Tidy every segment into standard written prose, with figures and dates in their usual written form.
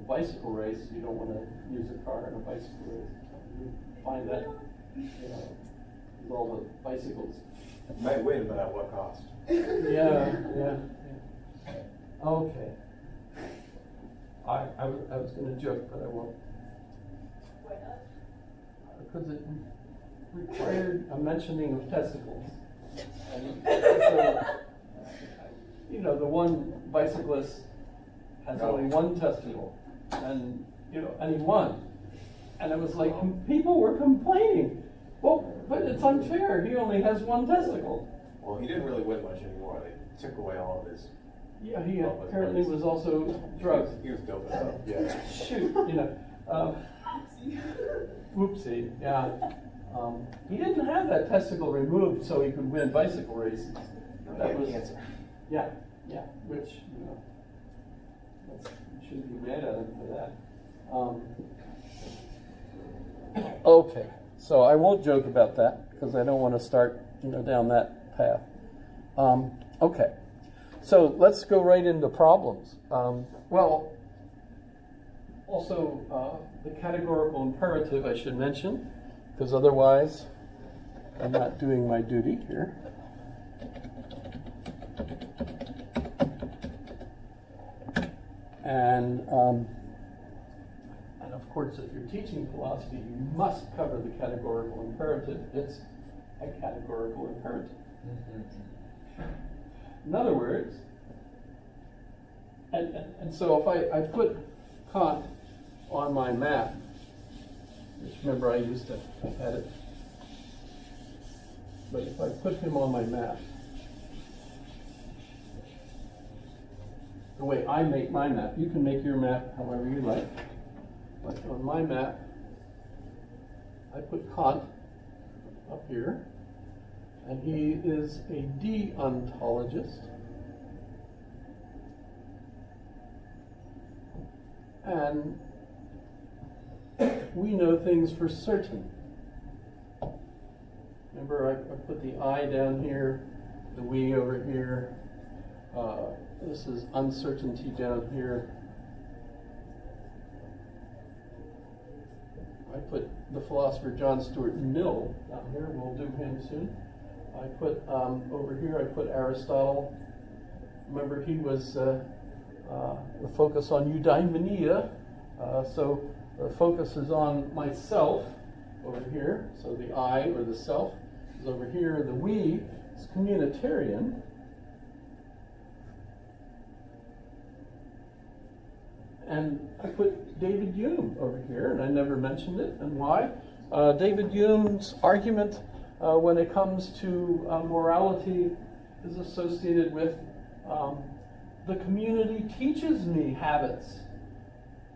bicycle race, you don't want to use a car in a bicycle race. You find that, you know, with all the bicycles. You might win, but at what cost? Yeah. Okay. I was going to joke, but I won't. Why not? Because it required a mentioning of testicles. And so, you know, the one bicyclist has only one testicle, and you know, and he won. And it was like people were complaining. Well, but it's unfair. He only has one testicle. Well, he didn't really win much anymore. They took away all of his. Yeah, he apparently was also drugged. He was doping up. Yeah. Shoot, you know. Whoopsie. Yeah. He didn't have that testicle removed so he could win bicycle races. No, That he had was cancer. Yeah, which, you know, you shouldn't be mad at him for that. Okay, so I won't joke about that because I don't want to start, you know, down that path. Okay, so let's go right into problems. Well, also the categorical imperative I should mention, because otherwise I'm not doing my duty here. And of course, if you're teaching philosophy, you must cover the categorical imperative. It's a categorical imperative. In other words, and so if I put Kant on my map, which remember I used to edit, but if I put him on my map, the way I make my map, you can make your map however you like, but on my map, I put Kant up here, and he is a deontologist. And we know things for certain. Remember, I put the I down here, the we over here. This is uncertainty down here. I put the philosopher John Stuart Mill down here. We'll do him soon. I put over here, I put Aristotle. Remember, he was the focus on eudaimonia. So the focus is on myself over here. So the I, or the self, is over here. The we is communitarian. And I put David Hume over here, and I never mentioned it. And why? David Hume's argument when it comes to morality is associated with the community teaches me habits.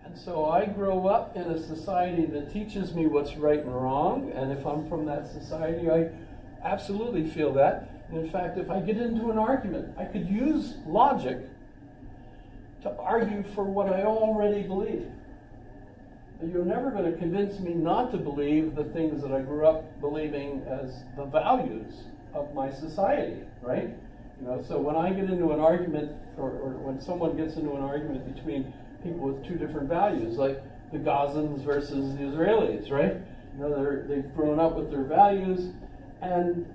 And so I grow up in a society that teaches me what's right and wrong, and if I'm from that society, I absolutely feel that. And in fact, if I get into an argument, I could use logic to argue for what I already believe. You're never going to convince me not to believe the things that I grew up believing as the values of my society, right? You know, so when I get into an argument, or when someone gets into an argument between people with two different values, like the Gazans versus the Israelis, right? You know, they've grown up with their values, and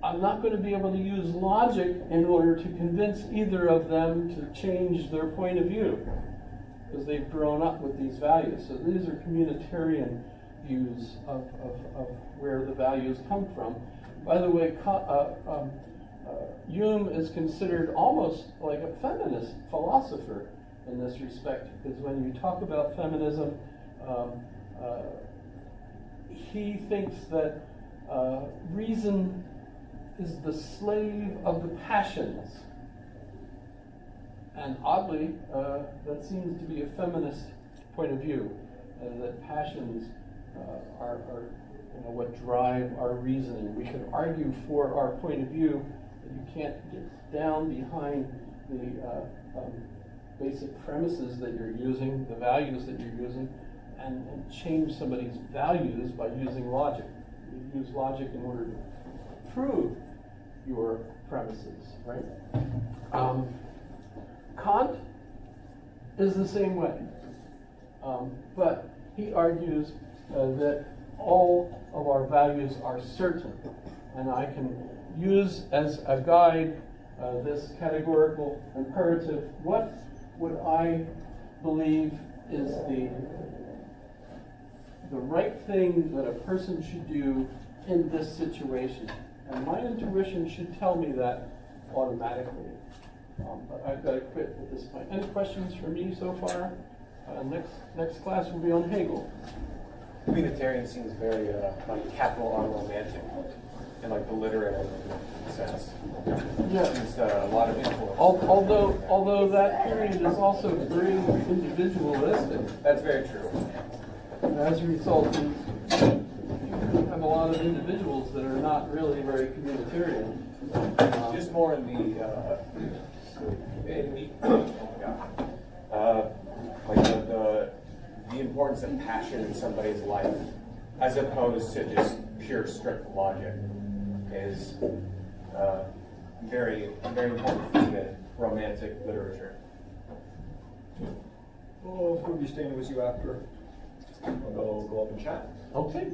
I'm not going to be able to use logic in order to convince either of them to change their point of view, because they've grown up with these values. So these are communitarian views of where the values come from. By the way, Hume is considered almost like a feminist philosopher in this respect, because when you talk about feminism, he thinks that reason is the slave of the passions. And oddly, that seems to be a feminist point of view, that passions are you know, what drive our reasoning. We can argue for our point of view, but you can't get down behind the basic premises that you're using, the values that you're using, and change somebody's values by using logic. You use logic in order to prove your premises, right? Kant is the same way. But he argues that all of our values are certain, and I can use as a guide this categorical imperative. What would I believe is the right thing that a person should do in this situation? And my intuition should tell me that automatically. But I've got to quit at this point. Any questions for me so far? Next class will be on Hegel. Communitarian seems very like capital R romantic in like the literary sense. Yeah. It's a lot of influence. Although that period is also very individualistic. That's very true. And as a result, you have a lot of individuals that are not really very communitarian. Just more in like the importance of passion in somebody's life, as opposed to just pure strict logic, is very important theme in romantic literature. Oh, we'll be staying with you after. We'll go up and chat. Okay.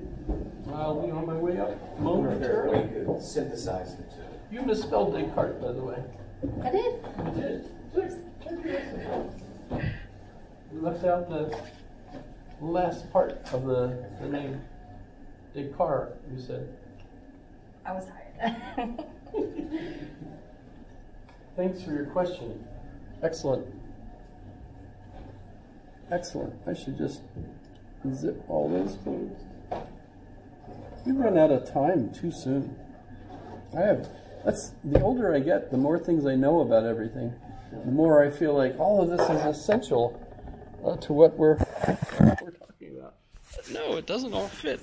I'll be on my way up I wonder if there's a way momentarily. you could synthesize the two. You misspelled Descartes, by the way. I did. You did. You left out the last part of the name. Descartes, you said. I was tired. Thanks for your question. Excellent. Excellent. I should just zip all those closed. We run out of time too soon. The older I get, the more things I know about everything. The more I feel like all of this is essential to what we're talking about. But no, it doesn't all fit.